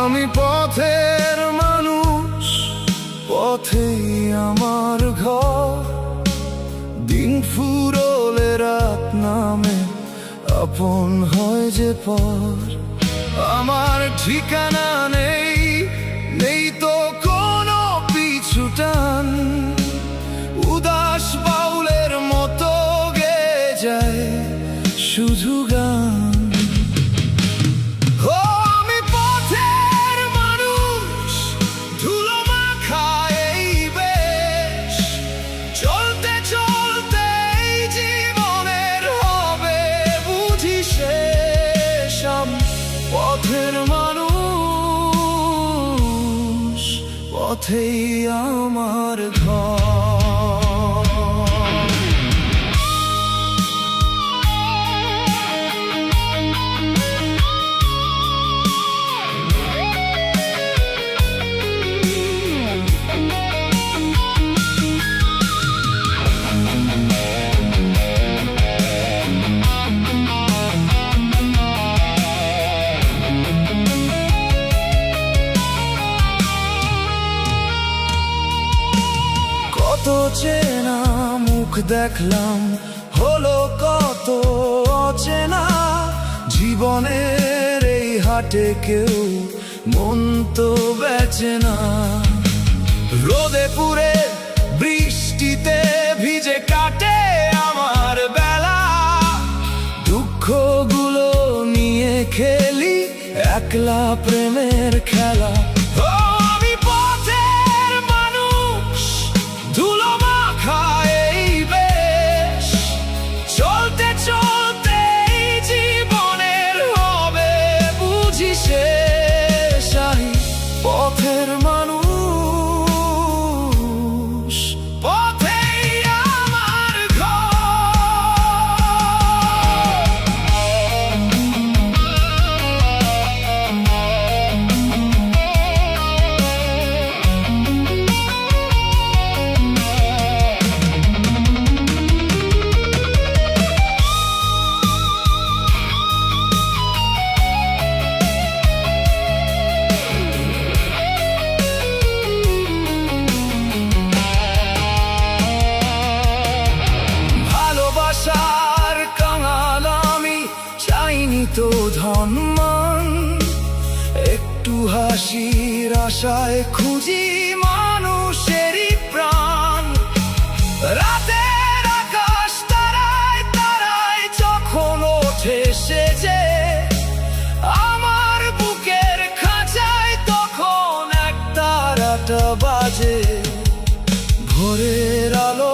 আমি পথের মানুষ, পথেই আমার ঘর। দিন ফুরলে রাত নামে, আপন হয় যে পর। আমার ঠিকানা নেই, নেই তো কোনো পিছু টান। উদাস বাউলের মতো গেয়ে যায় শুধু গান। পথের মানুষ, পথেই আমার ঘর। কত চেনা মুখ দেখলাম, হলো কত অচেনা। জীবনের এই হাটে কেউ মন তো বেচে না। রোদে পুড়ে বৃষ্টিতে ভিজে কাটে আমার বেলা। দুঃখগুলো নিয়ে খেলি একলা প্রেমের খেলা। পথের মানুষ, পথেই আমার তো ধনমান। একটু হাসির আশায় খুঁজি মানুষেরই প্রাণ। রাতের আকাশ তারায় তারায় যখন ওঠে সেজে, আমার বুকের খাঁচায় তখন এক তারাটা বাজে। ভোরের আলো